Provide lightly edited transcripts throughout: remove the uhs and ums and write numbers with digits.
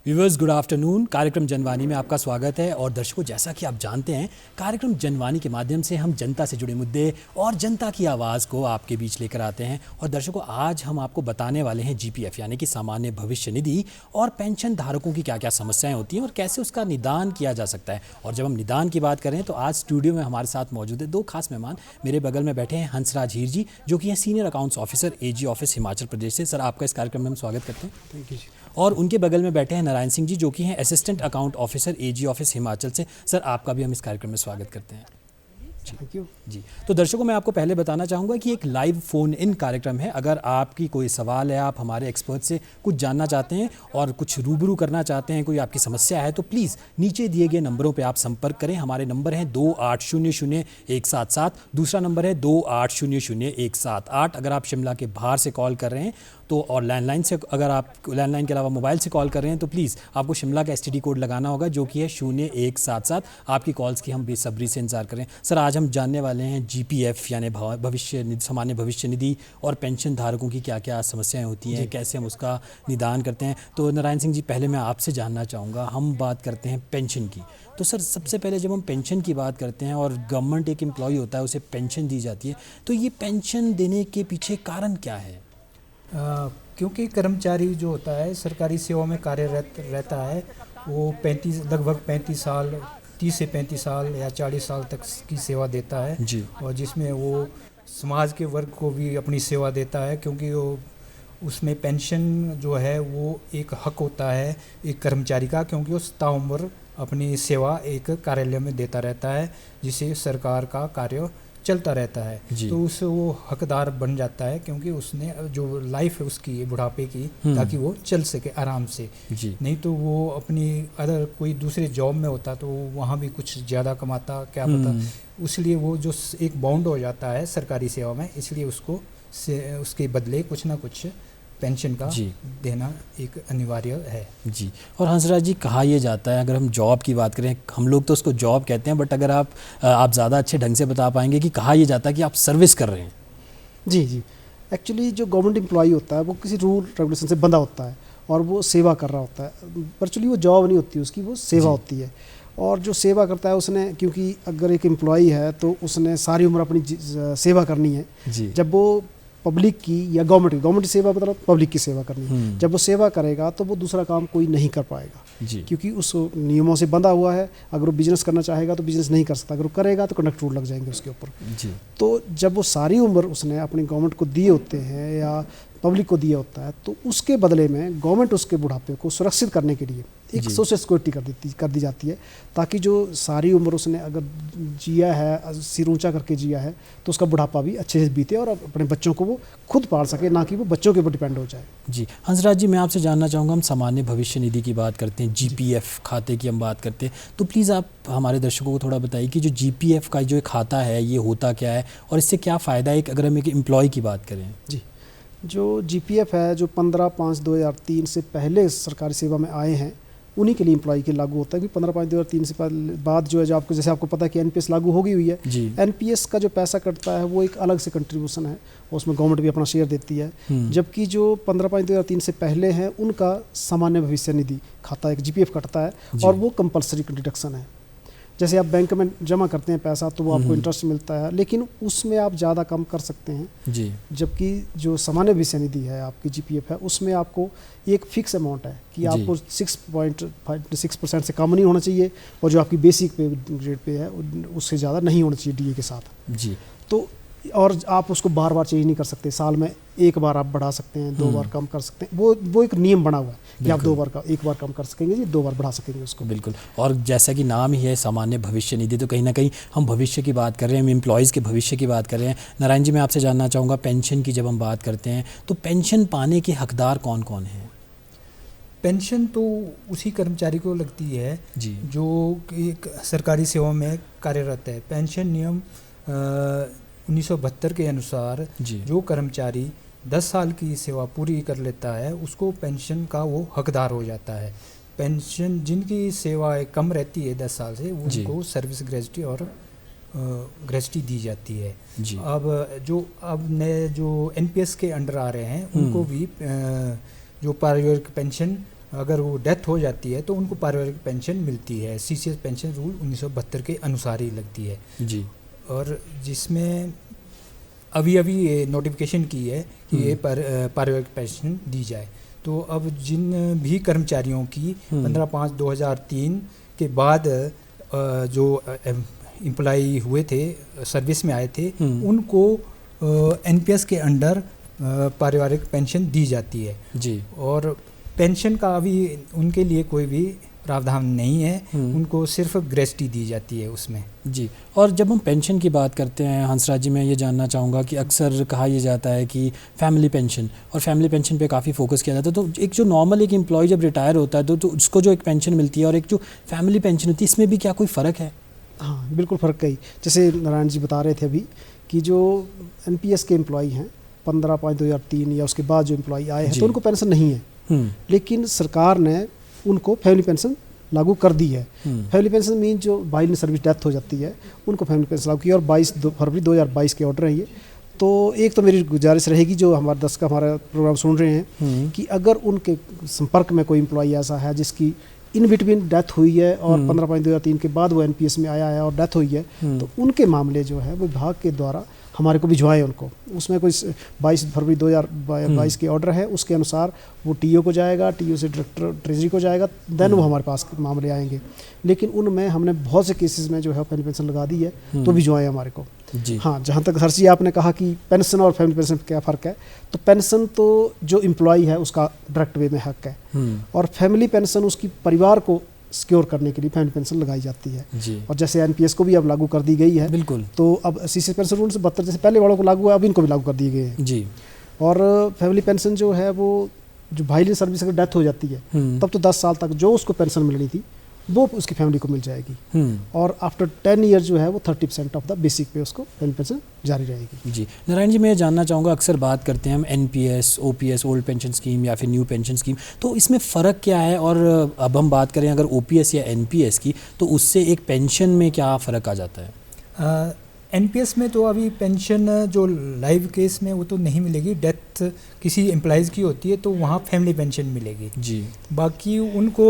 Viewers good afternoon. कार्यक्रम जनवाणी में आपका स्वागत है। और दर्शकों, जैसा कि आप जानते हैं, कार्यक्रम जनवाणी के माध्यम से हम जनता से जुड़े मुद्दे और जनता की आवाज़ को आपके बीच लेकर आते हैं। और दर्शकों, आज हम आपको बताने वाले हैं जीपीएफ यानी कि सामान्य भविष्य निधि और पेंशन धारकों की क्या क्या समस्याएं होती हैं और कैसे उसका निदान किया जा सकता है। और जब हम निदान की बात करें तो आज स्टूडियो में हमारे साथ मौजूद है दो खास मेहमान। मेरे बगल में बैठे हैं हंसराज हीर जी, जो कि हैं senior accounts officer AG office Himachal Pradesh से। सर, आपका इस कार्यक्रम में हम स्वागत करते हैं। Thank you. और उनके बगल में बैठे हैं नारायण सिंह जी, जो कि हैं assistant account officer AG office Himachal से। सर, आपका भी हम इस कार्यक्रम में स्वागत करते हैं। थैंक यू जी, तो दर्शकों, मैं आपको पहले बताना चाहूँगा कि एक लाइव फ़ोन इन कार्यक्रम है। अगर आपकी कोई सवाल है, आप हमारे एक्सपर्ट से कुछ जानना चाहते हैं और कुछ रूबरू करना चाहते हैं, कोई आपकी समस्या है, तो प्लीज़ नीचे दिए गए नंबरों पे आप संपर्क करें। हमारे नंबर हैं 28000177, दूसरा नंबर है 28000178। अगर आप शिमला के बाहर से कॉल कर रहे हैं तो, और लैंडलाइन से, अगर आप लैंडलाइन के अलावा मोबाइल से कॉल कर रहे हैं तो प्लीज़ आपको शिमला का STD कोड लगाना होगा, जो कि है 0177। आपकी कॉल्स की हम बेसब्री से इंतजार करें। सर, आज हम जानने वाले हैं जीपीएफ यानी सामान्य भविष्य निधि और पेंशन धारकों की क्या क्या समस्याएं होती हैं, कैसे हम उसका निदान करते हैं। तो नारायण सिंह जी, पहले मैं आपसे जानना चाहूँगा, हम बात करते हैं पेंशन की। तो सर, सबसे पहले जब हम पेंशन की बात करते हैं और गवर्नमेंट एक एम्प्लॉय होता है, उसे पेंशन दी जाती है, तो ये पेंशन देने के पीछे कारण क्या है? क्योंकि कर्मचारी जो होता है सरकारी सेवा में कार्यरत रहता है, वो लगभग 35 साल, 30 से 35 साल या 40 साल तक की सेवा देता है जी। और जिसमें वो समाज के वर्ग को भी अपनी सेवा देता है, क्योंकि वो उसमें पेंशन जो है वो एक हक होता है एक कर्मचारी का, क्योंकि वो ताउम्र अपनी सेवा एक कार्यालय में देता रहता है, जिससे सरकार का कार्य चलता रहता है। तो उससे वो हकदार बन जाता है, क्योंकि उसने जो लाइफ है उसकी बुढ़ापे की, ताकि वो चल सके आराम से। नहीं तो वो अपनी अगर कोई दूसरे जॉब में होता तो वहाँ भी कुछ ज़्यादा कमाता, क्या पता। इसलिए वो जो एक बाउंड हो जाता है सरकारी सेवा में, इसलिए उसको उसके बदले कुछ ना कुछ पेंशन का देना एक अनिवार्य है। जी। और हंसराज जी, कहा यह जाता है, अगर हम जॉब की बात करें, हम लोग तो उसको जॉब कहते हैं, बट अगर आप ज़्यादा अच्छे ढंग से बता पाएंगे कि कहा यह जाता है कि आप सर्विस कर रहे हैं। जी। एक्चुअली जो गवर्नमेंट एम्प्लॉय होता है वो किसी रूल रेगुलेशन से बंधा होता है और वो सेवा कर रहा होता है। वर्चुअली वो जॉब नहीं होती उसकी, वो सेवा होती है। और जो सेवा करता है उसने, क्योंकि अगर एक एम्प्लॉय है तो उसने सारी उम्र अपनी सेवा करनी है। जब वो पब्लिक की या गवर्नमेंट की सेवा, मतलब पब्लिक की सेवा करनी है, जब वो सेवा करेगा तो वो दूसरा काम कोई नहीं कर पाएगा, क्योंकि उस नियमों से बंधा हुआ है। अगर वो बिजनेस करना चाहेगा तो बिजनेस नहीं कर सकता, अगर वो करेगा तो कंडक्ट रूल लग जाएंगे उसके ऊपर। तो जब वो सारी उम्र उसने अपनी गवर्नमेंट को दिए होते हैं या पब्लिक को दिया होता है, तो उसके बदले में गवर्नमेंट उसके बुढ़ापे को सुरक्षित करने के लिए एक सोशल सिक्योरिटी कर दी जाती है, ताकि जो सारी उम्र उसने अगर जिया है, सिर ऊंचा करके जिया है, तो उसका बुढ़ापा भी अच्छे से बीते और अपने बच्चों को वो खुद पाल सके, ना कि वो बच्चों के ऊपर डिपेंड हो जाए। जी। हंसराज जी, मैं आपसे जानना चाहूँगा, हम सामान्य भविष्य निधि की बात करते हैं, जीपीएफ खाते की हम बात करते हैं, तो प्लीज़ आप हमारे दर्शकों को थोड़ा बताइए कि जो जीपीएफ का जो एक खाता है ये होता क्या है और इससे क्या फ़ायदा है, अगर हम एक एम्प्लॉय की बात करें। जी, जो जीपीएफ है, जो 15/5/2003 से पहले सरकारी सेवा में आए हैं, उन्हीं के लिए एम्प्लॉय के लागू होता है। कि 15/5/2003 से बाद जो है, जो आपको, जैसे आपको पता है कि एनपीएस लागू हो गई हुई है। एनपीएस का जो पैसा कटता है वो एक अलग से कंट्रीब्यूशन है, उसमें गवर्नमेंट भी अपना शेयर देती है। जबकि जो 15/5/2003 से पहले हैं उनका सामान्य भविष्य निधि खाता एक जीपीएफ कटता है, और वो कंपलसरी डिडक्शन है। जैसे आप बैंक में जमा करते हैं पैसा तो वो आपको इंटरेस्ट मिलता है, लेकिन उसमें आप ज़्यादा कम कर सकते हैं। जबकि जो सामान्य भविष्य निधि है आपकी जीपीएफ है, उसमें आपको एक फिक्स अमाउंट है कि आपको 6.6% से कम नहीं होना चाहिए, और जो आपकी बेसिक पे ग्रेड पे है उससे ज़्यादा नहीं होना चाहिए डीए के साथ। तो और आप उसको बार बार चेंज नहीं कर सकते, साल में एक बार आप बढ़ा सकते हैं, 2 बार कम कर सकते हैं। वो एक नियम बना हुआ है कि आप 2 बार का, 1 बार कम कर सकेंगे जी, 2 बार बढ़ा सकेंगे उसको। बिल्कुल। और जैसा कि नाम ही है सामान्य भविष्य निधि, तो कहीं ना कहीं हम भविष्य की बात कर रहे हैं, हम एम्प्लॉयज़ के भविष्य की बात कर रहे हैं। नारायण जी, मैं आपसे जानना चाहूँगा, पेंशन की जब हम बात करते हैं तो पेंशन पाने के हकदार कौन कौन हैं? पेंशन तो उसी कर्मचारी को लगती है जो एक सरकारी सेवा में कार्यरत है। पेंशन नियम 1972 के अनुसार जो कर्मचारी 10 साल की सेवा पूरी कर लेता है उसको पेंशन का वो हकदार हो जाता है। पेंशन जिनकी सेवाएं कम रहती है 10 साल से, उनको सर्विस ग्रेजुटी और ग्रेजुटी दी जाती है। अब नए जो एनपीएस के अंडर आ रहे हैं उनको भी जो पारिवारिक पेंशन अगर वो डेथ हो जाती है तो उनको पारिवारिक पेंशन मिलती है, सीसीएस पेंशन रूल 1972 के अनुसार ही लगती है जी। और जिसमें अभी ये नोटिफिकेशन की है कि ये पारिवारिक पेंशन दी जाए। तो अब जिन भी कर्मचारियों की 15/5/2003 के बाद जो एम्प्लॉई हुए थे, सर्विस में आए थे, उनको एनपीएस के अंडर पारिवारिक पेंशन दी जाती है जी। और पेंशन का अभी उनके लिए कोई भी प्रावधान नहीं है, उनको सिर्फ ग्रेच्युटी दी जाती है उसमें जी। और जब हम पेंशन की बात करते हैं हंसराज जी, मैं ये जानना चाहूँगा कि अक्सर कहा यह जाता है कि फैमिली पेंशन, और फैमिली पेंशन पे काफ़ी फोकस किया जाता है। तो एक जो नॉर्मल एक एम्प्लॉय जब रिटायर होता है तो उसको जो एक पेंशन मिलती है और एक जो फैमिली पेंशन होती है, इसमें भी क्या कोई फ़र्क है? हाँ, बिल्कुल फ़र्क है। जैसे नारायण जी बता रहे थे अभी कि जो एनपीएस के एम्प्लॉय हैं 15/5/2003 या उसके बाद जो एम्प्लॉय आए हैं तो उनको पेंशन नहीं है, लेकिन सरकार ने उनको फैमिली पेंशन लागू कर दी है। फैमिली पेंशन मीन जो भाई में सर्विस डेथ हो जाती है उनको फैमिली पेंशन लागू की और 22 फरवरी 2022 के ऑर्डर है ये। तो एक तो मेरी गुजारिश रहेगी जो हमारे दर्शक हमारा प्रोग्राम सुन रहे हैं कि अगर उनके संपर्क में कोई एम्प्लॉई ऐसा है जिसकी इन बिटवीन डेथ हुई है और 15/5/2003 के बाद वो एनपीएस में आया है और डेथ हुई है, तो उनके मामले जो है वो विभाग के द्वारा हमारे को भिजवाएं उनको। उसमें कोई 22 फरवरी 2022 के ऑर्डर है, उसके अनुसार वो टीओ को जाएगा, टीओ से डायरेक्टर ट्रेजरी को जाएगा, देन वो हमारे पास मामले आएंगे। लेकिन उनमें हमने बहुत से केसेस में जो है फैमिली पेंशन लगा दी है, तो भिजवाएं हमारे को जी। हाँ, जहाँ तक हर्षी आपने कहा कि पेंशन और फैमिली पेंशन क्या फ़र्क है, तो पेंशन तो जो एम्प्लॉई है उसका डायरेक्ट वे में हक है, और फैमिली पेंशन उसकी परिवार को सिक्योर करने के लिए फैमिली पेंशन लगाई जाती है जी। और जैसे एनपीएस को भी अब लागू कर दी गई है, बिल्कुल, तो अब सीसीएस पेंशन रूल से 72 जैसे पहले वालों को लागू है, अब इनको भी लागू कर दिए गए हैं जी। और फैमिली पेंशन जो है वो जो भाईली सर्विस अगर डेथ हो जाती है तब तो 10 साल तक जो उसको पेंशन मिलनी थी वो उसकी फैमिली को मिल जाएगी, और आफ्टर 10 ईयर जो है वो 30% ऑफ द बेसिक पे उसको फैमिली पेंशन जारी रहेगी जी। नारायण जी, मैं जानना चाहूँगा, अक्सर बात करते हैं हम NPS, OPS, old pension scheme या फिर न्यू पेंशन स्कीम, तो इसमें फ़र्क क्या है? और अब हम बात करें अगर ओपीएस या एनपीएस की, तो उससे एक पेंशन में क्या फ़र्क आ जाता है? एनपीएस में तो अभी पेंशन जो लाइव केस में वो तो नहीं मिलेगी, डेथ किसी एम्प्लॉइज़ की होती है तो वहाँ फैमिली पेंशन मिलेगी जी। बाकी उनको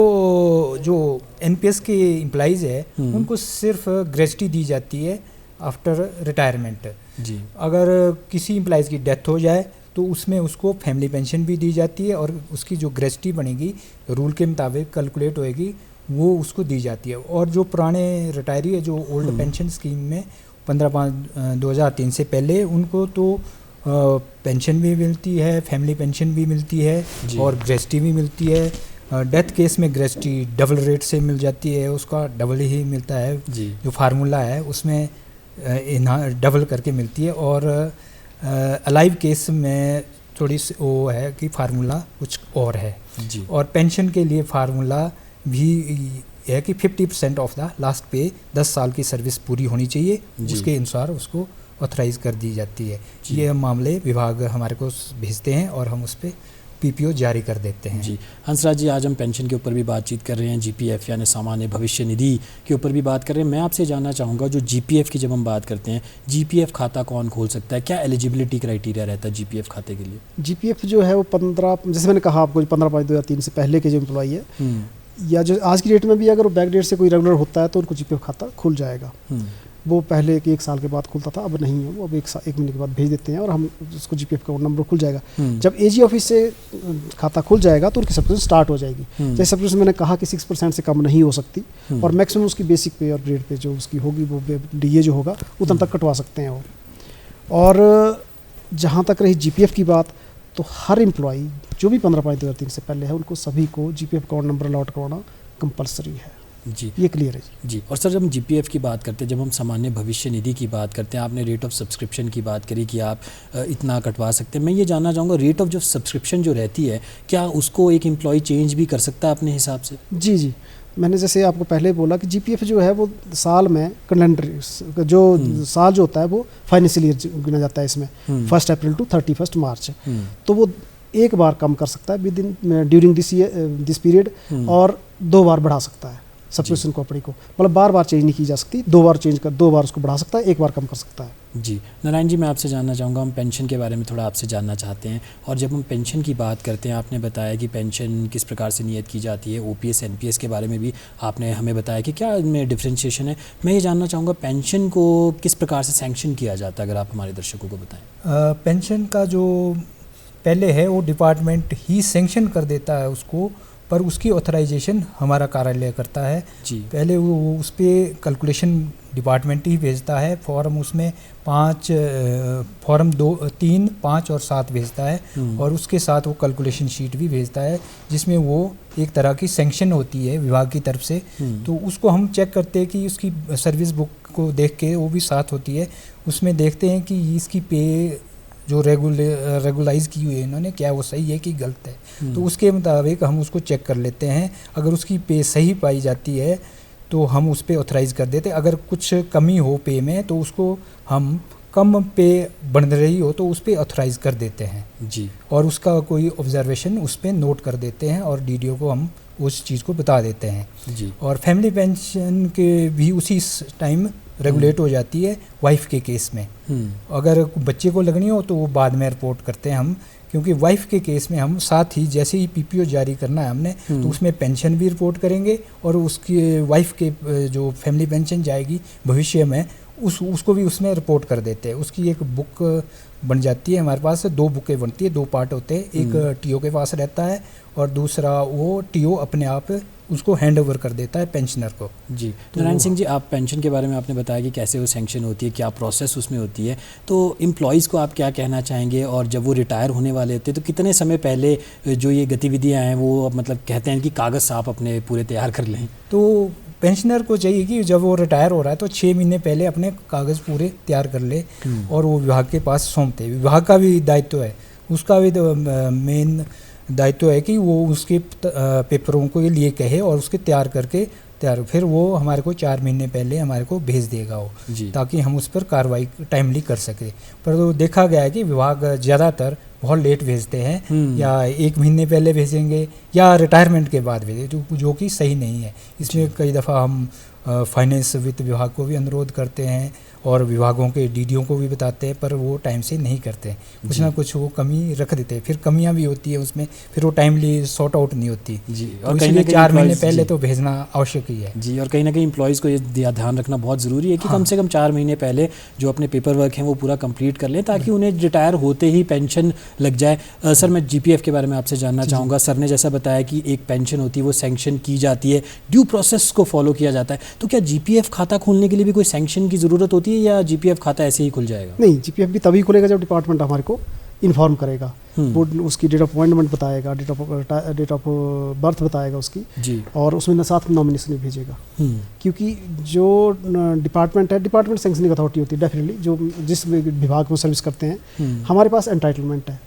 जो एनपीएस के एम्प्लॉइज़ है उनको सिर्फ ग्रेच्युटी दी जाती है आफ्टर रिटायरमेंट जी। अगर किसी एम्प्लॉइज़ की डेथ हो जाए तो उसमें उसको फैमिली पेंशन भी दी जाती है और उसकी जो ग्रेच्युटी बनेगी रूल के मुताबिक कैलकुलेट होएगी वो उसको दी जाती है। और जो पुराने रिटायरी है जो ओल्ड पेंशन स्कीम में 15/5/2003 से पहले उनको तो पेंशन भी मिलती है, फैमिली पेंशन भी मिलती है और ग्रेच्युटी भी मिलती है। डेथ केस में ग्रेच्युटी डबल रेट से मिल जाती है, उसका डबल ही मिलता है जी। जो फार्मूला है उसमें डबल करके मिलती है। और अलाइव केस में थोड़ी सी वो है कि फार्मूला कुछ और है जी। और पेंशन के लिए फार्मूला भी है कि 50% ऑफ द लास्ट पे 10 साल की सर्विस पूरी होनी चाहिए, उसके अनुसार उसको ऑथराइज कर दी जाती है। ये मामले विभाग हमारे को भेजते हैं और हम उस पर पीपीओ जारी कर देते हैं जी। हंसराज जी, आज हम पेंशन के ऊपर भी बातचीत कर रहे हैं, जीपीएफ यानी सामान्य भविष्य निधि के ऊपर भी बात कर रहे हैं। मैं आपसे जानना चाहूँगा, जो जीपीएफ की जब हम बात करते हैं, जीपीएफ खाता कौन खोल सकता है? क्या एलिजिबिलिटी क्राइटेरिया रहता है जीपीएफ खाते के लिए? जीपीएफ जो है वो 15, जैसे मैंने कहा आपको, 15/5/2003 से पहले के जो एम्प्लॉई है या जो आज की डेट में भी अगर वो बैक डेट से कोई रेगुलर होता है तो उनको जीपीएफ खाता खुल जाएगा। वो पहले कि 1 साल के बाद खुलता था, अब नहीं है, वो अब 1 महीने के बाद भेज देते हैं और हम उसको जीपीएफ का नंबर खुल जाएगा। जब एजी ऑफिस से खाता खुल जाएगा तो उनकी सब्सिडी स्टार्ट हो जाएगी। जैसे सब्सिडी मैंने कहा कि 6% से कम नहीं हो सकती और मैक्सिमम उसकी बेसिक पे और ग्रेड पे जो उसकी होगी वो डीए जो होगा उतना तक कटवा सकते हैं वो। और जहाँ तक रही जीपीएफ की बात, तो हर एम्प्लॉई जो भी 15/5/2003 से पहले है उनको सभी को जीपीएफ अकाउंट नंबर अलॉट करवाना कंपलसरी है जी। ये क्लियर है जी। और सर, जब हम जीपीएफ की बात करते हैं, जब हम सामान्य भविष्य निधि की बात करते हैं, आपने रेट ऑफ सब्सक्रिप्शन की बात करी कि आप इतना कटवा सकते हैं। मैं ये जानना चाहूँगा, रेट ऑफ जो सब्सक्रिप्शन जो रहती है, क्या उसको एक एम्प्लॉय चेंज भी कर सकता है अपने हिसाब से? जी जी, मैंने जैसे आपको पहले बोला कि जीपीएफ जो है वो साल में कैलेंडर जो साल जो होता है वो फाइनेंशियल ईयर गिना जाता है इसमें 1 अप्रैल टू 31 मार्च। तो वो एक बार कम कर सकता है with in during this period और 2 बार बढ़ा सकता है सब्सक्रिप्शन कंपनी को, मतलब बार बार चेंज नहीं की जा सकती, 2 बार चेंज कर, 2 बार उसको बढ़ा सकता है, 1 बार कम कर सकता है। जी नारायण जी, मैं आपसे जानना चाहूँगा, हम पेंशन के बारे में थोड़ा आपसे जानना चाहते हैं। और जब हम पेंशन की बात करते हैं, आपने बताया कि पेंशन किस प्रकार से नियत की जाती है, ओपीएस एनपीएस के बारे में भी आपने हमें बताया कि क्या इनमें डिफ्रेंशिएशन है। मैं ये जानना चाहूँगा पेंशन को किस प्रकार से सैंक्शन किया जाता है, अगर आप हमारे दर्शकों को बताएं। पेंशन का जो पहले है वो डिपार्टमेंट ही सेंक्शन कर देता है उसको, पर उसकी ऑथराइजेशन हमारा कार्यालय करता है। जी पहले वो उस पर कैलकुलेशन डिपार्टमेंट ही भेजता है, फॉर्म उसमें 5 फॉर्म 2, 3, 5 और 7 भेजता है, और उसके साथ वो कैलकुलेशन शीट भी भेजता है जिसमें वो एक तरह की सैंक्शन होती है विभाग की तरफ से। तो उसको हम चेक करते हैं कि उसकी सर्विस बुक को देख के, वो भी साथ होती है, उसमें देखते हैं कि इसकी पे जो रेगुलाइज की हुई है इन्होंने, क्या वो सही है कि गलत है। तो उसके मुताबिक हम उसको चेक कर लेते हैं। अगर उसकी पे सही पाई जाती है तो हम उस पर ऑथराइज़ कर देते हैं। अगर कुछ कमी हो पे में तो उसको हम कम पे बन रही हो तो उस पर ऑथराइज़ कर देते हैं जी, और उसका कोई ऑब्जर्वेशन उस पर नोट कर देते हैं और डीडीओ को हम उस चीज़ को बता देते हैं जी। और फैमिली पेंशन के भी उसी टाइम रेगुलेट हो जाती है वाइफ के केस में। अगर बच्चे को लगनी हो तो वो बाद में रिपोर्ट करते हैं हम, क्योंकि वाइफ के केस में हम साथ ही जैसे ही पीपीओ जारी करना है हमने तो उसमें पेंशन भी रिपोर्ट करेंगे और उसकी वाइफ के जो फैमिली पेंशन जाएगी भविष्य में उसको भी उसमें रिपोर्ट कर देते हैं। उसकी एक बुक बन जाती है, हमारे पास 2 बुकें बनती है, 2 पार्ट होते हैं, एक टीओ के पास रहता है और दूसरा वो टीओ अपने आप उसको हैंड ओवर कर देता है पेंशनर को। जी नारायण सिंह जी, आप पेंशन के बारे में आपने बताया कि कैसे वो सैंक्शन होती है, क्या प्रोसेस उसमें होती है, तो एम्प्लॉयज़ को आप क्या कहना चाहेंगे? और जब वो रिटायर होने वाले होते हैं तो कितने समय पहले जो ये गतिविधियाँ हैं वो मतलब कहते हैं कि कागज़ आप अपने पूरे तैयार कर लें? तो पेंशनर को चाहिए कि जब वो रिटायर हो रहा है तो 6 महीने पहले अपने कागज़ पूरे तैयार कर ले और वो विभाग के पास सौंपते। विभाग का भी दायित्व है, उसका भी मेन दायित्व है कि वो उसके पेपरों को लिए कहे और उसके तैयार करके फिर वो हमारे को 4 महीने पहले हमारे को भेज देगा वो, ताकि हम उस पर कार्रवाई टाइमली कर सकें। पर तो देखा गया है कि विभाग ज़्यादातर बहुत लेट भेजते हैं, या 1 महीने पहले भेजेंगे या रिटायरमेंट के बाद भेजेंगे, जो कि सही नहीं है। इसमें कई दफ़ा हम फाइनेंस वित्त विभाग को भी अनुरोध करते हैं और विभागों के डीडीओ को भी बताते हैं, पर वो टाइम से नहीं करते, कुछ ना कुछ वो कमी रख देते हैं, फिर कमियां भी होती है उसमें, फिर वो टाइमली सॉर्ट आउट नहीं होती जी। और कहीं ना 4 महीने पहले तो भेजना आवश्यक ही है जी। और कहीं ना कहीं एम्प्लॉयज़ को ये ध्यान रखना बहुत ज़रूरी है कि कम से कम 4 महीने पहले जो अपने पेपर वर्क हैं वो पूरा कंप्लीट कर लें, ताकि उन्हें रिटायर होते ही पेंशन लग जाए। सर, मैं जीपीएफ के बारे में आपसे जानना चाहूँगा। सर ने जैसा बताया कि एक पेंशन होती है वो सैंक्शन की जाती है, ड्यू प्रोसेस को फॉलो किया जाता है, तो क्या जीपीएफ खाता खोलने के लिए भी कोई सैंक्शन की ज़रूरत होती है या जीपीएफ खाता ऐसे ही खुल जाएगा? नहीं, जीपीएफ भी तभी खुलेगा जब डिपार्टमेंट हमारे को इन्फॉर्म करेगा, वो उसकी डेट ऑफ अपॉइंटमेंट बताएगा, डेट ऑफ बर्थ बताएगा उसकी जी, और उसमें साथ में नॉमिनेशन भी भेजेगा। क्योंकि जो डिपार्टमेंट है, डिपार्टमेंट सैंक्शनिंग अथॉरिटी होती है डेफिनेटली, जो जिस विभाग में सर्विस करते हैं, हमारे पास एंटाइटलमेंट है।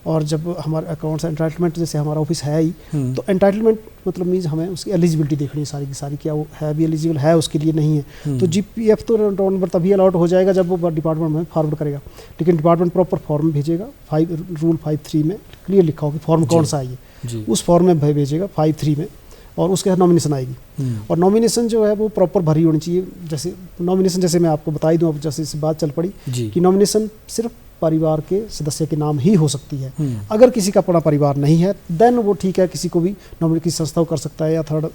और जब हमारे अकाउंट से एंटाइटलमेंट, जैसे हमारा ऑफिस है ही, तो एंटाइटलमेंट मतलब मीन्स हमें उसकी एलिजिबिलिटी देखनी है सारी की सारी, क्या वो है भी एलिजिबल है उसके लिए, नहीं है। तो जीपीएफ तो रोल नंबर तभी अलॉट हो जाएगा जब वो डिपार्टमेंट में फॉरवर्ड करेगा, लेकिन डिपार्टमेंट प्रॉपर फॉर्म भेजेगा। रूल 5.3 में क्लियर लिखा होगा फॉर्म कौन सा है ये, उस फॉर्म में भेजेगा 5.3 में, और उसके साथ नॉमिनेशन आएगी। और नॉमिनेशन जो है वो प्रॉपर भरी होनी चाहिए। जैसे नॉमिनेशन, जैसे मैं आपको बता ही दूँ, अब जैसे इस बात चल पड़ी कि नॉमिनेशन सिर्फ परिवार के सदस्य के नाम ही हो सकती है। अगर किसी का अपना परिवार नहीं है देन वो ठीक है, किसी को भी नॉमिनेट, किसी संस्था को कर सकता है या थर्ड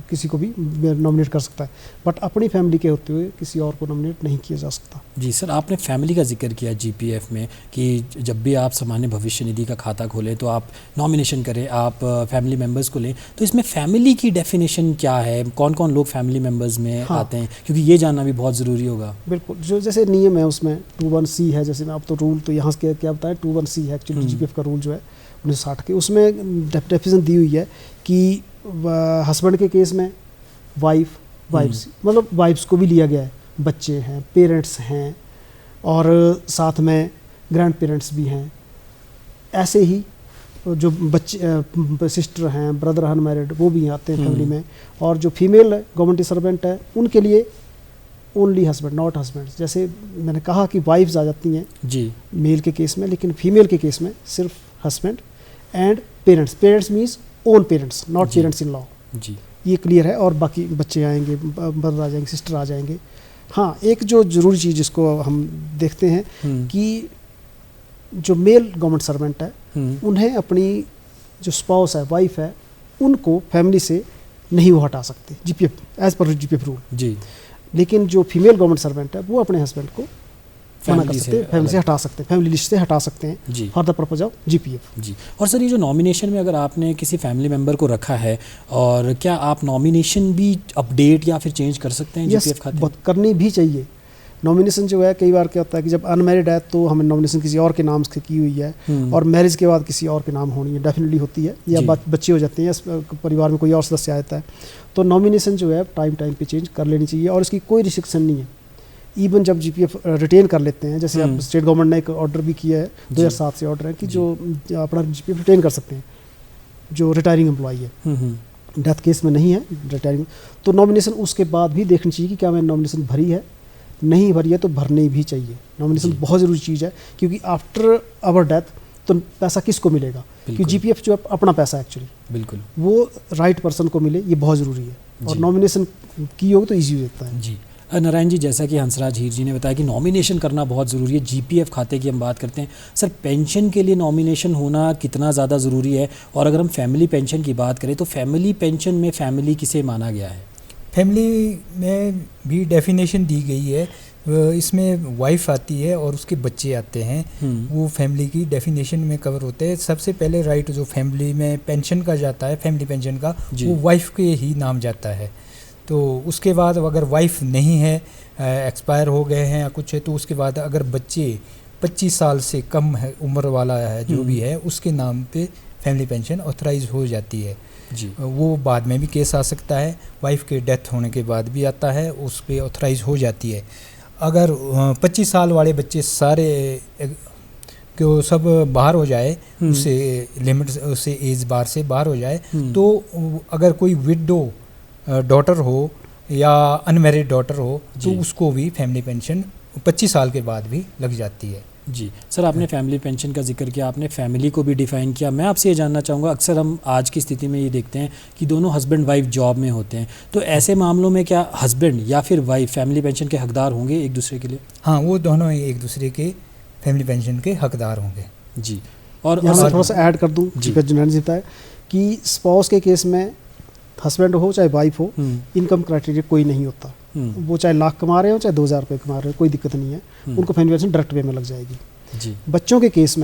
किसी को भी नॉमिनेट कर सकता है, बट अपनी फैमिली के होते हुए किसी और को नॉमिनेट नहीं किया जा सकता। जी सर, आपने फैमिली का जिक्र किया जीपीएफ में कि जब भी आप सामान्य भविष्य निधि का खाता खोलें तो आप नॉमिनेशन करें, आप फैमिली मेम्बर्स को लें, तो इसमें फैमिली की डेफिनेशन क्या है, कौन कौन लोग फैमिली मेम्बर्स में आते हैं, क्योंकि ये जानना भी बहुत ज़रूरी होगा। बिल्कुल, जो जैसे नियम है उसमें 21C है, जैसे मैं अब तो रूल तो यहाँ से क्या बताया 21C है एक्चुअली, जीपीएफ का रूल जो है 1960 के, उसमें डेफिनेशन दी हुई है कि हस्बैंड के केस में वाइफ्स मतलब वाइफ्स को भी लिया गया है, बच्चे हैं, पेरेंट्स हैं और साथ में ग्रैंड पेरेंट्स भी हैं। ऐसे ही जो बच्चे सिस्टर हैं, ब्रदर अनमैरिड, वो भी आते हैं फैमिली में। और जो फीमेल गवर्नमेंट सर्वेंट है उनके लिए ओनली हस्बैंड, नॉट हस्बैंड। जैसे मैंने कहा कि वाइफ्स आ जाती हैं जी मेल के केस में, लेकिन फीमेल के केस में सिर्फ husband and parents. Parents means own parents, not parents in law जी। ये क्लियर है। और बाकी बच्चे आएंगे, ब्रदर आ जाएंगे, सिस्टर आ जाएंगे। हाँ, एक जो ज़रूरी चीज़ जिसको हम देखते हैं कि जो मेल गवर्नमेंट सर्वेंट है उन्हें अपनी जो स्पाउस है, वाइफ है, उनको फैमिली से नहीं वो हटा सकते GPF, as per GPF rule जी। लेकिन जो फीमेल गवर्नमेंट सर्वेंट है वो अपने हस्बैंड को मना कर सकते हैं, फैमिली से हटा सकते हैं, फैमिली लिस्ट से हटा सकते हैं for the purpose of GPF जी। और सर, ये जो नॉमिनेशन में अगर आपने किसी फैमिली मेंबर को रखा है, और क्या आप नॉमिनेशन भी अपडेट या फिर चेंज कर सकते हैं जीपीएफ खाते में? करनी भी चाहिए। नॉमिनेशन जो है, कई बार क्या होता है कि जब अनमैरिड है तो हमें नॉमिनेशन किसी और के नाम से की हुई है, और मैरिज के बाद किसी और के नाम होनी है, डेफिनेटली होती है, या बच्चे हो जाते हैं, परिवार में कोई और सदस्य आता है, तो नॉमिनेशन जो है टाइम पे चेंज कर लेनी चाहिए, और इसकी कोई रिस्ट्रिक्शन नहीं है। इवन जब जीपीएफ रिटेन कर लेते हैं, जैसे अब स्टेट गवर्नमेंट ने एक ऑर्डर भी किया है, 2007 से ऑर्डर है कि जो अपना जीपीएफ रिटेन कर सकते हैं जो रिटायरिंग एम्प्लॉई है, डेथ केस में नहीं है रिटायरिंग, तो नॉमिनेशन उसके बाद भी देखनी चाहिए कि क्या मैंने नॉमिनेशन भरी है, नहीं भरी है तो भरनी भी चाहिए। नॉमिनेशन बहुत ज़रूरी चीज़ है, क्योंकि आफ्टर आवर डेथ तो पैसा किसको मिलेगा, क्योंकि जीपीएफ जो अपना पैसा है एक्चुअली, बिल्कुल वो राइट पर्सन को मिले, ये बहुत ज़रूरी है। और नॉमिनेशन की होगी तो ईजी हो जाता है जी। नारायण जी, जैसा कि हंसराज हीर जी ने बताया कि नॉमिनेशन करना बहुत ज़रूरी है। जीपीएफ खाते की हम बात करते हैं, सर पेंशन के लिए नॉमिनेशन होना कितना ज़्यादा ज़रूरी है? और अगर हम फैमिली पेंशन की बात करें तो फैमिली पेंशन में फैमिली किसे माना गया है? फैमिली में भी डेफिनेशन दी गई है, इसमें वाइफ आती है और उसके बच्चे आते हैं, वो फैमिली की डेफिनेशन में कवर होते हैं। सबसे पहले राइट जो फैमिली में पेंशन का जाता है, फैमिली पेंशन का, वो वाइफ के ही नाम जाता है। तो उसके बाद अगर वाइफ नहीं है, एक्सपायर हो गए हैं या कुछ है, तो उसके बाद अगर बच्चे 25 साल से कम है उम्र वाला है जो भी है, उसके नाम पे फैमिली पेंशन ऑथराइज हो जाती है जी। वो बाद में भी केस आ सकता है, वाइफ के डेथ होने के बाद भी आता है, उस पर ऑथराइज हो जाती है। अगर 25 साल वाले बच्चे सारे को सब बाहर हो जाए, उससे लिमिट, उससे एज बार से बाहर हो जाए, तो अगर कोई विडो डॉटर हो या अनमैरिड डॉटर हो तो उसको भी फैमिली पेंशन 25 साल के बाद भी लग जाती है जी। सर, आपने फैमिली पेंशन का जिक्र किया, आपने फैमिली को भी डिफ़ाइन किया। मैं आपसे ये जानना चाहूँगा, अक्सर हम आज की स्थिति में ये देखते हैं कि दोनों हस्बैंड वाइफ जॉब में होते हैं, तो ऐसे मामलों में क्या हस्बैंड या फिर वाइफ फैमिली पेंशन के हकदार होंगे एक दूसरे के लिए? हाँ, वो दोनों एक दूसरे के फैमिली पेंशन के हकदार होंगे जी। और यहाँ मैं थोड़ा सा ऐड कर दूँ जी, बताया कि स्पाउस के केस में हस्बैंड हो चाहे वाइफ हो, इनकम क्राइटेरिया कोई नहीं होता, वो चाहे लाख कमा रहे हो चाहे 2000 रुपये कमा रहे हो, कोई दिक्कत नहीं है, उनको फैमिली पेंशन डायरेक्ट वे में लग जाएगी जी। बच्चों के केस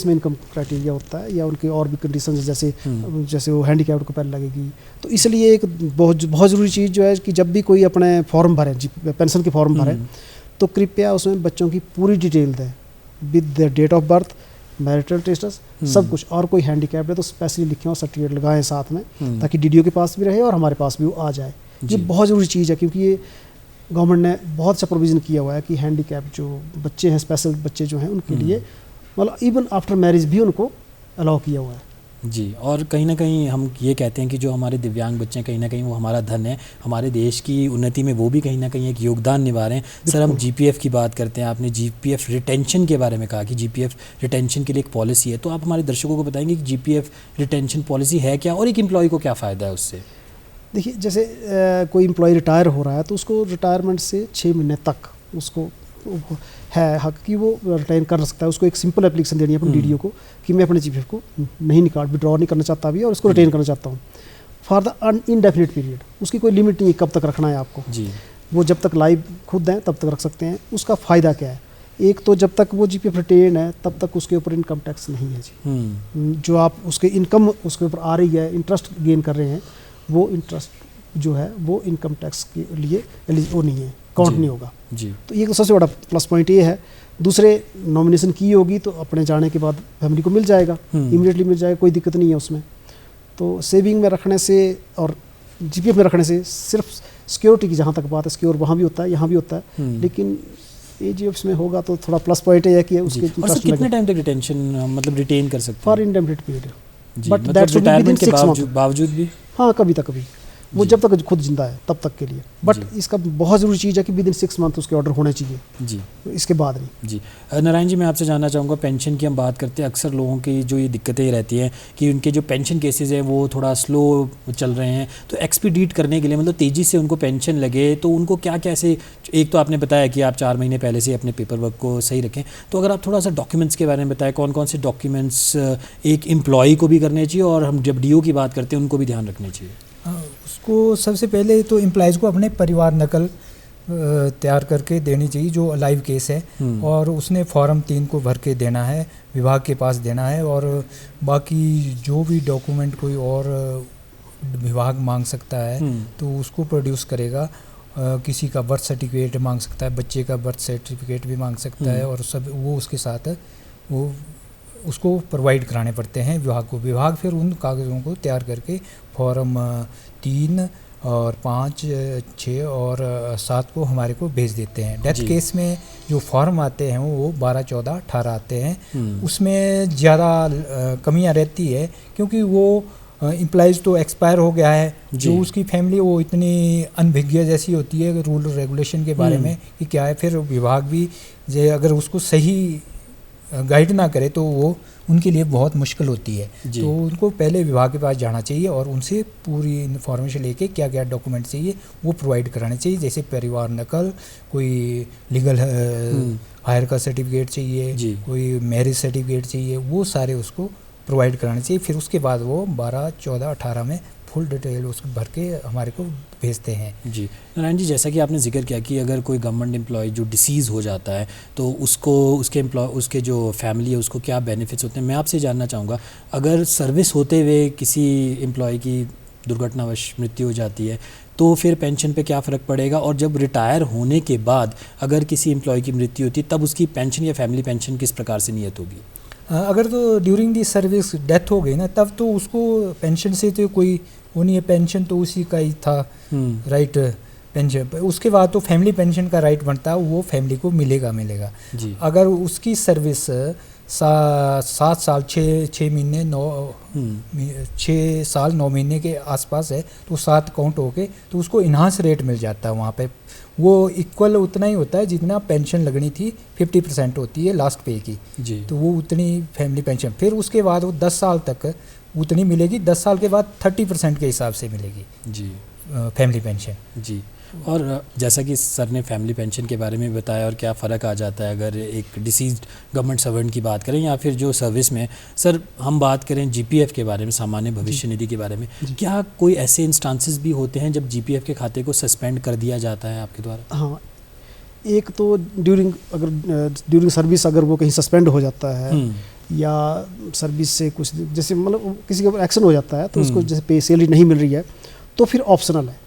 में इनकम क्राइटेरिया होता है, या उनके और भी कंडीशन, जैसे वो हैंडीकैप्ड को पहले लगेगी। तो इसलिए एक बहुत ज़रूरी चीज़ जो है कि जब भी कोई अपने फॉर्म भरे, पेंशन के फॉर्म भरे, तो कृपया उसमें बच्चों की पूरी डिटेल दें with the date of birth, marital status, सब कुछ, और कोई हैंडीकैप्ड है तो स्पेशली लिखें और सर्टिफिकेट लगाएं साथ में, ताकि डीडीओ के पास भी रहे और हमारे पास भी वो आ जाए। ये बहुत ज़रूरी चीज़ है, क्योंकि ये गवर्नमेंट ने बहुत सा प्रोविज़न किया हुआ है कि हैंडीकैप जो बच्चे हैं, स्पेशल बच्चे जो हैं, उनके लिए मतलब इवन आफ्टर मैरिज भी उनको अलाउ किया हुआ है जी। और कहीं ना कहीं हम ये कहते हैं कि जो हमारे दिव्यांग बच्चे हैं, कहीं ना कहीं वो हमारा धन है, हमारे देश की उन्नति में वो भी कहीं ना कहीं एक योगदान निभा रहे हैं। सर, हम जीपीएफ की बात करते हैं, आपने जीपीएफ रिटेंशन के बारे में कहा कि जीपीएफ रिटेंशन के लिए एक पॉलिसी है, तो आप हमारे दर्शकों को बताएंगे कि जीपीएफ रिटेंशन पॉलिसी है क्या, और एक एम्प्लॉय को क्या फ़ायदा है उससे? देखिए, जैसे कोई एम्प्लॉय रिटायर हो रहा है तो उसको रिटायरमेंट से 6 महीने तक उसको है हक कि वो रिटायर कर सकता है। उसको एक सिंपल एप्लीकेशन देनी है अपने डीडीओ को कि मैं अपने जीपीएफ को नहीं विड्रॉ नहीं करना चाहता भी, और उसको रिटेन करना चाहता हूँ फॉर द इनडेफिनिट पीरियड। उसकी कोई लिमिट नहीं है कब तक रखना है आपको जी। वो जब तक लाइव खुद हैं तब तक रख सकते हैं। उसका फ़ायदा क्या है? एक तो जब तक वो जीपीएफ रिटेन है तब तक उसके ऊपर इनकम टैक्स नहीं है जी। जो आप उसके इनकम उसके ऊपर आ रही है, इंटरेस्ट गेन कर रहे हैं, वो इंटरेस्ट जो है वो इनकम टैक्स के लिए वो नहीं है, काउंट नहीं होगा जी। तो ये तो सबसे बड़ा प्लस पॉइंट ये है। दूसरे, नॉमिनेशन की होगी तो अपने जाने के बाद फैमिली को मिल जाएगा, इमीडिएटली मिल जाएगा, कोई दिक्कत नहीं है उसमें। तो सेविंग में रखने से और जीपीएफ में रखने से सिर्फ सिक्योरिटी की जहाँ तक बात है, सिक्योर वहाँ भी होता है, यहाँ भी होता है, लेकिन एजीएफ्स में होगा तो थोड़ा प्लस पॉइंट है कि उसके कितने टाइम तक रिटेंशन मतलब रिटेन कर सकते हैं? For indefinite period, but that's retirement के बावजूद भी? हाँ, कभी तक कभी वो जब तक खुद जिंदा है तब तक के लिए। बट इसका बहुत ज़रूरी चीज़ है कि विद इन 6 मंथ उसके ऑर्डर होने चाहिए जी, इसके बाद नहीं। जी नारायण जी, मैं आपसे जानना चाहूँगा, पेंशन की हम बात करते हैं, अक्सर लोगों की जो ये दिक्कतें रहती हैं कि उनके जो पेंशन केसेस हैं वो थोड़ा स्लो चल रहे हैं, तो एक्सपीडिट करने के लिए, मतलब तेज़ी से उनको पेंशन लगे, तो उनको क्या कैसे, एक तो आपने बताया कि आप 4 महीने पहले से अपने पेपर वर्क को सही रखें, तो अगर आप थोड़ा सा डॉक्यूमेंट्स के बारे में बताएं, कौन कौन से डॉक्यूमेंट्स एक एम्प्लॉई को भी करने चाहिए और हम जब डीओ की बात करते हैं उनको भी ध्यान रखने चाहिए? उसको सबसे पहले तो एम्प्लॉयज़ को अपने परिवार नकल तैयार करके देनी चाहिए जो लाइव केस है, और उसने फॉर्म 3 को भर के देना है, विभाग के पास देना है, और बाकी जो भी डॉक्यूमेंट कोई और विभाग मांग सकता है तो उसको प्रोड्यूस करेगा। किसी का बर्थ सर्टिफिकेट मांग सकता है, बच्चे का बर्थ सर्टिफिकेट भी मांग सकता है, और सब वो उसके साथ वो उसको प्रोवाइड कराने पड़ते हैं विभाग को। विभाग फिर उन कागज़ों को तैयार करके फॉर्म 3 और 5, 6 और 7 को हमारे को भेज देते हैं। डेथ केस में जो फॉर्म आते हैं वो 12, 14, 18 आते हैं। उसमें ज़्यादा कमियां रहती है क्योंकि वो एम्प्लॉइज़ तो एक्सपायर हो गया है, जो उसकी फैमिली वो इतनी अनभिज्ञ जैसी होती है रूल रेगुलेशन के बारे में कि क्या है, फिर विभाग भी अगर उसको सही गाइड ना करे तो वो उनके लिए बहुत मुश्किल होती है। तो उनको पहले विभाग के पास जाना चाहिए और उनसे पूरी इन्फॉर्मेशन लेके क्या क्या डॉक्यूमेंट चाहिए वो प्रोवाइड कराने चाहिए, जैसे परिवार नकल, कोई लीगल हायर का सर्टिफिकेट चाहिए, कोई मैरिज सर्टिफिकेट चाहिए, वो सारे उसको प्रोवाइड कराने चाहिए। फिर उसके बाद वो 12, 14, 18 में फुल डिटेल उसको भर के हमारे को भेजते हैं। जी नारायण जी, जैसा कि आपने जिक्र किया कि अगर कोई गवर्नमेंट एम्प्लॉय जो डिसीज़ हो जाता है तो उसको उसके जो फैमिली है उसको क्या बेनिफिट्स होते हैं, मैं आपसे जानना चाहूँगा, अगर सर्विस होते हुए किसी एम्प्लॉय की दुर्घटनावश मृत्यु हो जाती है तो फिर पेंशन पे क्या फ़र्क पड़ेगा, और जब रिटायर होने के बाद अगर किसी एम्प्लॉय की मृत्यु होती है तब उसकी पेंशन या फैमिली पेंशन किस प्रकार से नियत होगी? अगर तो ड्यूरिंग दी सर्विस डेथ हो गई ना, तब तो उसको पेंशन से तो कोई वो नहीं है, पेंशन तो उसी का ही था राइट पेंशन। उसके बाद तो फैमिली पेंशन का राइट बनता है, वो फैमिली को मिलेगा जी। अगर उसकी सर्विस 7 साल 6 महीने 6 साल 9 महीने के आसपास है तो 7 काउंट होके तो उसको इन्हांस रेट मिल जाता है। वहाँ पे वो इक्वल उतना ही होता है जितना पेंशन लगनी थी, 50% होती है लास्ट पे की जी। तो वो उतनी फैमिली पेंशन, फिर उसके बाद वो 10 साल तक उतनी मिलेगी, 10 साल के बाद 30% के हिसाब से मिलेगी जी फैमिली पेंशन जी। और जैसा कि सर ने फैमिली पेंशन के बारे में बताया और क्या फ़र्क आ जाता है अगर एक डिसीज्ड गवर्नमेंट सर्वेंट की बात करें या फिर जो सर्विस में, सर हम बात करें जीपीएफ के बारे में, सामान्य भविष्य निधि के बारे में, क्या कोई ऐसे इंस्टांसेस भी होते हैं जब जीपीएफ के खाते को सस्पेंड कर दिया जाता है आपके द्वारा? हाँ, एक तो ड्यूरिंग सर्विस अगर वो कहीं सस्पेंड हो जाता है या सर्विस से कुछ जैसे मतलब किसी का एक्शन हो जाता है तो उसको जैसे पे सैलरी नहीं मिल रही है तो फिर ऑप्शनल है,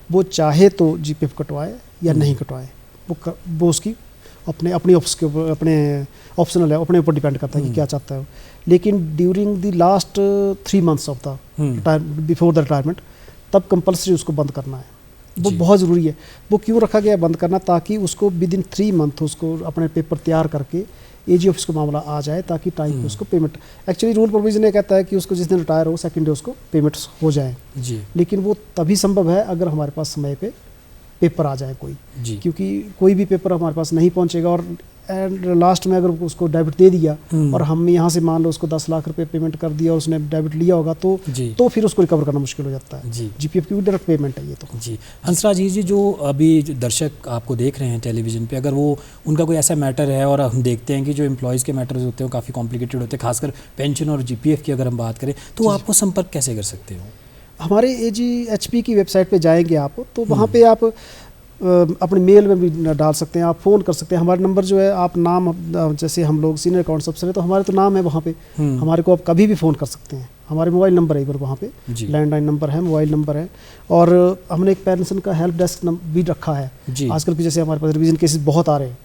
वो चाहे तो जीपीएफ कटवाए या नहीं कटवाए, वो उसकी अपने ऑप्शनल है, अपने ऊपर डिपेंड करता है कि क्या चाहता है वो। लेकिन during the last 3 months of the before the retirement तब कंपल्सरी उसको बंद करना है, वो बहुत ज़रूरी है। वो क्यों रखा गया बंद करना, ताकि उसको विद इन 3 मंथ उसको अपने पेपर तैयार करके एजी ऑफिस को मामला आ जाए ताकि टाइम पे उसको पेमेंट, एक्चुअली रूल प्रोविजन ये कहता है कि उसको जिस दिन रिटायर हो सेकंड डे उसको पेमेंट हो जाए जी। लेकिन वो तभी संभव है अगर हमारे पास समय पे पेपर आ जाए कोई जी। क्योंकि कोई भी पेपर हमारे पास नहीं पहुंचेगा और एंड लास्ट में अगर उसको डेबिट दे दिया और हम यहाँ से मान लो उसको 10 लाख रुपए पेमेंट कर दिया और उसने डेबिट लिया होगा तो फिर उसको रिकवर करना मुश्किल हो जाता है जी। जीपीएफ की भी डायरेक्ट पेमेंट है ये तो जी। हंसराज जी, जो अभी जो दर्शक आपको देख रहे हैं टेलीविज़न पे, अगर वो उनका कोई ऐसा मैटर है और हम देखते हैं कि जो एम्प्लॉयज़ के मैटर्स होते हैं वो काफ़ी कॉम्प्लिकेटेड होते हैं, खासकर पेंशन और जीपीएफ की अगर हम बात करें तो आपको संपर्क कैसे कर सकते हो? हमारे AGHP की वेबसाइट पे जाएंगे आप तो वहाँ पे आप अपने मेल में भी डाल सकते हैं, आप फ़ोन कर सकते हैं। हमारा नंबर जो है, आप नाम जैसे हम लोग सीनियर अकाउंट्स अफसर है तो हमारे तो नाम है वहाँ पे, हमारे को आप कभी भी फ़ोन कर सकते हैं। हमारे मोबाइल नंबर है इधर वहाँ पे, लैंडलाइन नंबर है, मोबाइल नंबर है, और हमने एक पेंशन का हेल्प डेस्क भी रखा है आजकल की। जैसे हमारे पास रिवीजन केसेस बहुत आ रहे हैं,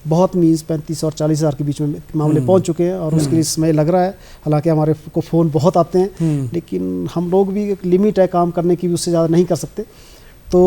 बहुत मीन्स 35 और 40 हज़ार के बीच में मामले पहुंच चुके हैं और उसके लिए समय लग रहा है। हालांकि हमारे को फ़ोन बहुत आते हैं लेकिन हम लोग भी एक लिमिट है काम करने की भी, उससे ज़्यादा नहीं कर सकते। तो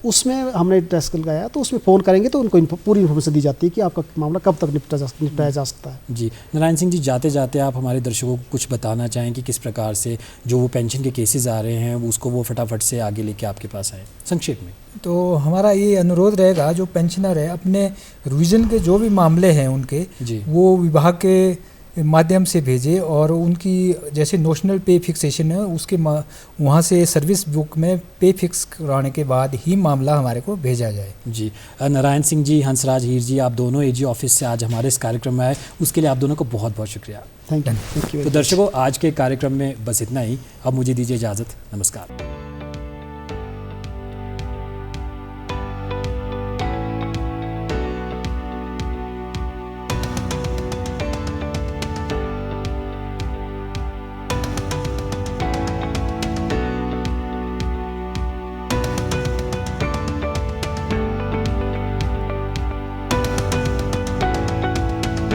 उसमें हमने डेस्क लगाया, तो उसमें फ़ोन करेंगे तो उनको पूरी इन्फॉर्मेशन दी जाती है कि आपका मामला कब तक निपटाया जा सकता है। जी नारायण सिंह जी, जाते जाते आप हमारे दर्शकों को कुछ बताना चाहें कि किस प्रकार से जो वो पेंशन के केसेस आ रहे हैं उसको वो फटाफट से आगे लेके आपके पास आए, संक्षेप में। तो हमारा ये अनुरोध रहेगा, जो पेंशनर है अपने रिवीजन के जो भी मामले हैं उनके, जी वो विभाग के माध्यम से भेजे, और उनकी जैसे नोशनल पे फिक्सेशन है उसके वहाँ से सर्विस बुक में पे फिक्स कराने के बाद ही मामला हमारे को भेजा जाए। जी नारायण सिंह जी, हंसराज हीर जी, आप दोनों एजी ऑफिस से आज हमारे इस कार्यक्रम में आए, उसके लिए आप दोनों को बहुत बहुत शुक्रिया। Thank you. तो दर्शकों, आज के कार्यक्रम में बस इतना ही। अब मुझे दीजिए इजाज़त, नमस्कार।